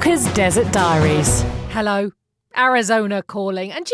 Walker's Desert Diaries. Hello, Arizona calling. And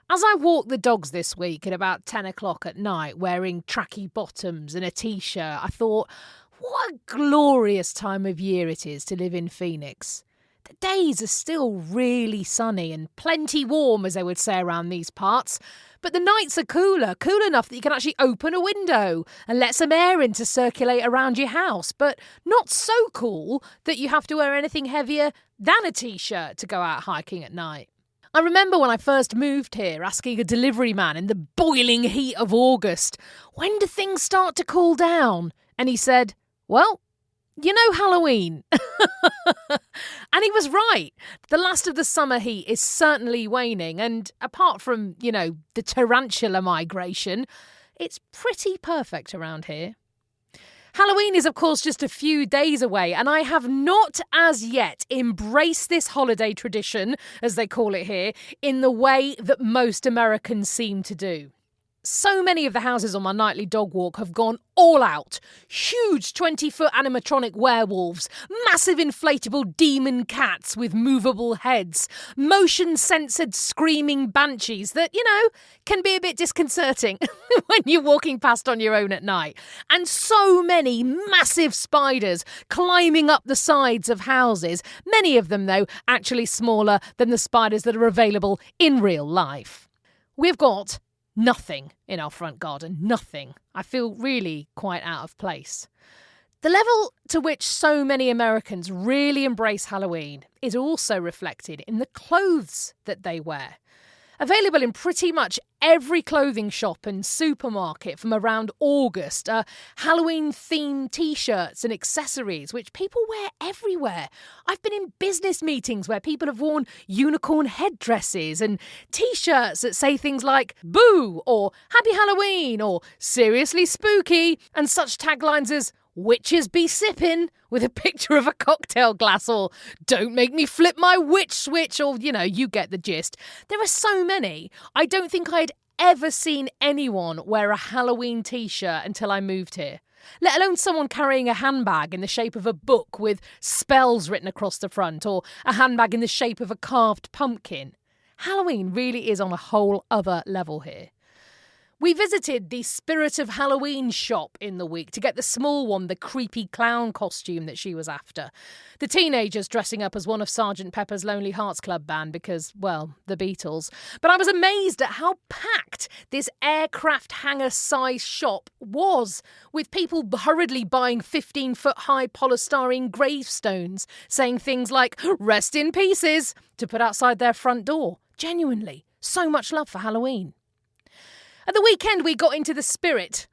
as I walked the dogs this week at about 10 o'clock at night wearing tracky bottoms and a t-shirt, I thought, what a glorious time of year it is to live in Phoenix. The days are still really sunny and plenty warm, as they would say around these parts. But the nights are cool enough that you can actually open a window and let some air in to circulate around your house, but not so cool that you have to wear anything heavier than a t-shirt to go out hiking at night. I remember when I first moved here asking a delivery man in the boiling heat of August, when do things start to cool down? And he said, well, Halloween. And he was right. The last of the summer heat is certainly waning. And apart from, the tarantula migration, it's pretty perfect around here. Halloween is, of course, just a few days away, and I have not as yet embraced this holiday tradition, as they call it here, in the way that most Americans seem to do. So many of the houses on my nightly dog walk have gone all out. Huge 20-foot animatronic werewolves, massive inflatable demon cats with movable heads, motion-censored screaming banshees that, can be a bit disconcerting when you're walking past on your own at night. And so many massive spiders climbing up the sides of houses, many of them, though, actually smaller than the spiders that are available in real life. We've got nothing in our front garden, nothing. I feel really quite out of place. The level to which so many Americans really embrace Halloween is also reflected in the clothes that they wear. Available in pretty much every clothing shop and supermarket from around August are Halloween-themed t-shirts and accessories, which people wear everywhere. I've been in business meetings where people have worn unicorn headdresses and t-shirts that say things like "Boo" or "Happy Halloween" or "Seriously Spooky" and such taglines as "Witches be sippin'" with a picture of a cocktail glass, or "Don't make me flip my witch switch," or, you get the gist. There are so many. I don't think I'd ever seen anyone wear a Halloween t-shirt until I moved here, let alone someone carrying a handbag in the shape of a book with spells written across the front, or a handbag in the shape of a carved pumpkin. Halloween really is on a whole other level here. We visited the Spirit of Halloween shop in the week to get the small one the creepy clown costume that she was after. The teenagers dressing up as one of Sgt. Pepper's Lonely Hearts Club Band because, well, the Beatles. But I was amazed at how packed this aircraft hangar-sized shop was, with people hurriedly buying 15-foot-high polystyrene gravestones, saying things like "Rest in pieces" to put outside their front door. Genuinely, so much love for Halloween. At the weekend, we got into the spirit,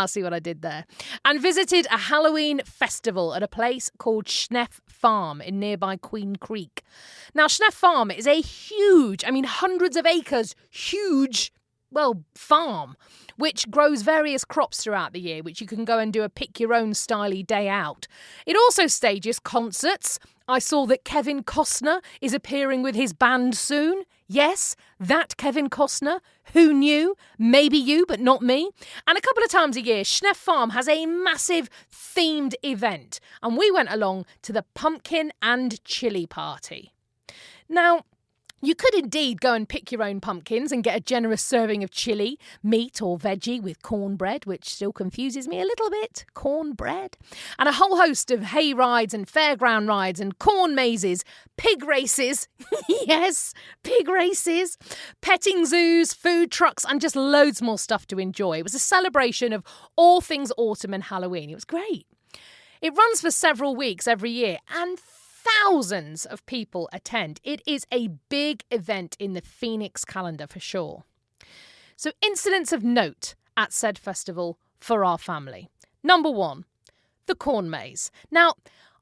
see what I did there, and visited a Halloween festival at a place called Schneff Farm in nearby Queen Creek. Now, Schneff Farm is a huge, hundreds of acres, huge, farm, which grows various crops throughout the year, which you can go and do a pick-your-own-styly day out. It also stages concerts. I saw that Kevin Costner is appearing with his band soon. Yes, that Kevin Costner. Who knew? Maybe you, but not me. And a couple of times a year, Schneff Farm has a massive themed event. And we went along to the Pumpkin and Chili Party. Now, you could indeed go and pick your own pumpkins and get a generous serving of chili, meat or veggie with cornbread, which still confuses me a little bit. Cornbread. And a whole host of hay rides and fairground rides and corn mazes, pig races. Yes, pig races. Petting zoos, food trucks, and just loads more stuff to enjoy. It was a celebration of all things autumn and Halloween. It was great. It runs for several weeks every year, and thousands of people attend. It is a big event in the Phoenix calendar for sure. So, incidents of note at said festival for our family. Number 1, the corn maze. Now,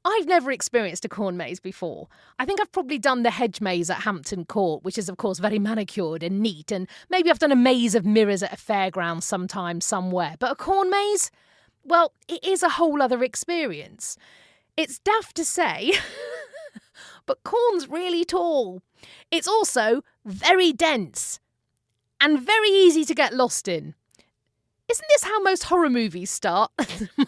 I've never experienced a corn maze before. I think I've probably done the hedge maze at Hampton Court, which is, of course, very manicured and neat, and maybe I've done a maze of mirrors at a fairground sometime somewhere. But a corn maze? Well, it is a whole other experience. It's daft to say, but corn's really tall. It's also very dense and very easy to get lost in. Isn't this how most horror movies start?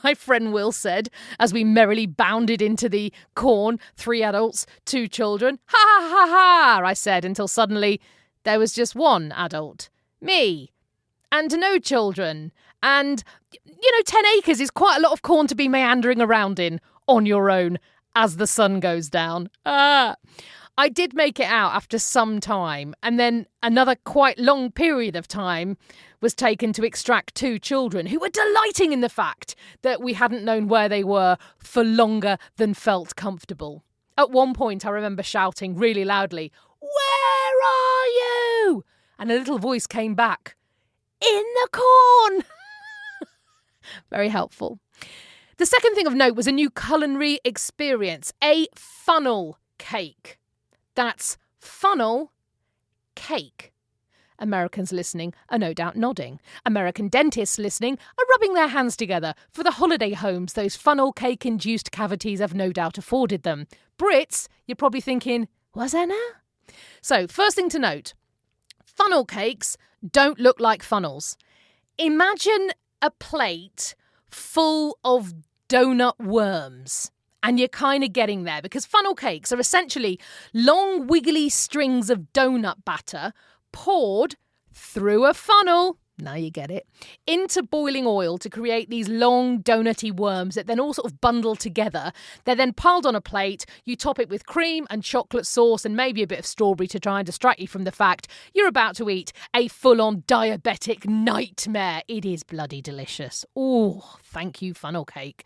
My friend Will said, as we merrily bounded into the corn, 3 adults, 2 children. Ha ha ha ha, I said, until suddenly there was just 1 adult. Me. And no children. And, 10 acres is quite a lot of corn to be meandering around in on your own as the sun goes down. I did make it out after some time, and then another quite long period of time was taken to extract 2 children who were delighting in the fact that we hadn't known where they were for longer than felt comfortable. At one point, I remember shouting really loudly, "Where are you?" And a little voice came back, "In the corn." Very helpful. The second thing of note was a new culinary experience, a funnel cake. That's funnel cake. Americans listening are no doubt nodding. American dentists listening are rubbing their hands together for the holiday homes those funnel cake-induced cavities have no doubt afforded them. Brits, you're probably thinking, was there now? So, first thing to note, funnel cakes don't look like funnels. Imagine a plate full of donut worms. And you're kind of getting there because funnel cakes are essentially long wiggly strings of donut batter poured through a funnel, now you get it, into boiling oil to create these long donutty worms that then all sort of bundle together. They're then piled on a plate. You top it with cream and chocolate sauce and maybe a bit of strawberry to try and distract you from the fact you're about to eat a full-on diabetic nightmare. It is bloody delicious. Oh, thank you, funnel cake.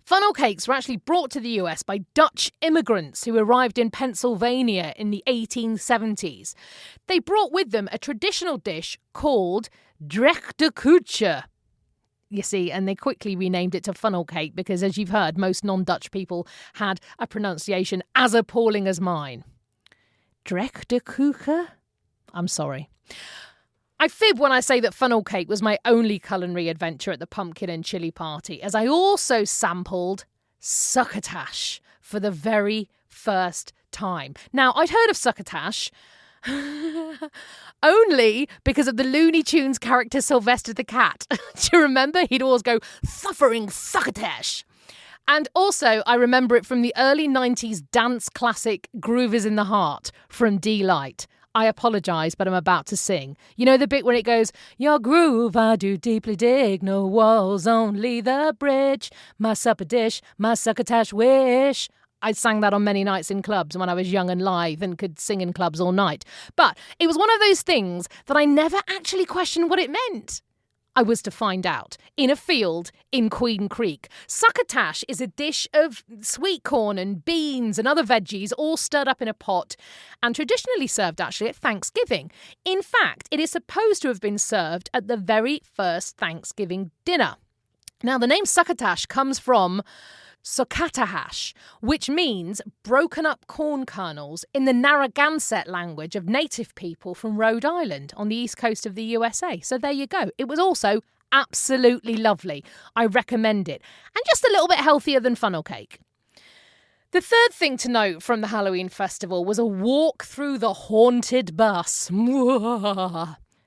Funnel cakes were actually brought to the US by Dutch immigrants who arrived in Pennsylvania in the 1870s. They brought with them a traditional dish called drek de koetje. You see, and they quickly renamed it to funnel cake because, as you've heard, most non-Dutch people had a pronunciation as appalling as mine. Drek de koetje? I'm sorry. I fib when I say that funnel cake was my only culinary adventure at the pumpkin and chili party, as I also sampled succotash for the very first time. Now, I'd heard of succotash only because of the Looney Tunes character Sylvester the Cat. Do you remember? He'd always go, "Suffering succotash." And also, I remember it from the early 90s dance classic Groove is in the Heart from D-Light. I apologise, but I'm about to sing. You know the bit when it goes, "Your groove I do deeply dig, no walls, only the bridge, my supper dish, my succotash wish." I sang that on many nights in clubs when I was young and lithe and could sing in clubs all night. But it was one of those things that I never actually questioned what it meant. I was to find out in a field in Queen Creek. Succotash is a dish of sweet corn and beans and other veggies all stirred up in a pot and traditionally served actually at Thanksgiving. In fact, it is supposed to have been served at the very first Thanksgiving dinner. Now, the name succotash comes from Succotash, which means broken up corn kernels in the Narragansett language of native people from Rhode Island on the east coast of the USA. So there you go. It was also absolutely lovely. I recommend it. And just a little bit healthier than funnel cake. The third thing to note from the Halloween festival was a walk through the haunted bus.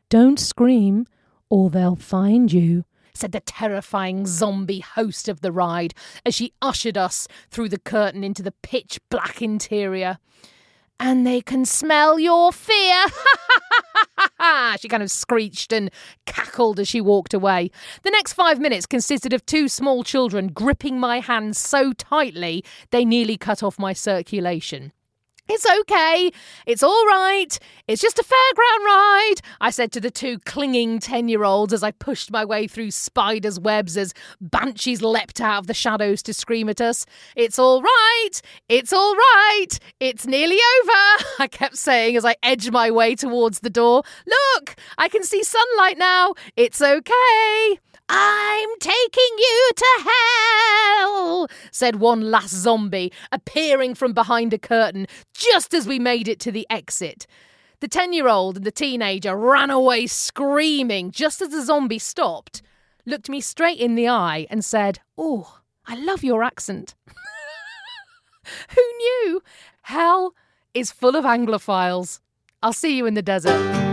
"Don't scream or they'll find you," said the terrifying zombie host of the ride as she ushered us through the curtain into the pitch-black interior. "And they can smell your fear." She kind of screeched and cackled as she walked away. The next 5 minutes consisted of 2 small children gripping my hands so tightly they nearly cut off my circulation. "It's okay. It's all right. It's just a fairground ride," I said to the 2 clinging 10-year-olds as I pushed my way through spiders' webs as banshees leapt out of the shadows to scream at us. "It's all right. It's all right. It's nearly over," I kept saying as I edged my way towards the door. "Look, I can see sunlight now. It's okay." "I'm taking you to hell," said one last zombie, appearing from behind a curtain just as we made it to the exit. The 10-year-old and the teenager ran away screaming just as the zombie stopped, looked me straight in the eye and said, "Oh, I love your accent." Who knew? Hell is full of Anglophiles. I'll see you in the desert.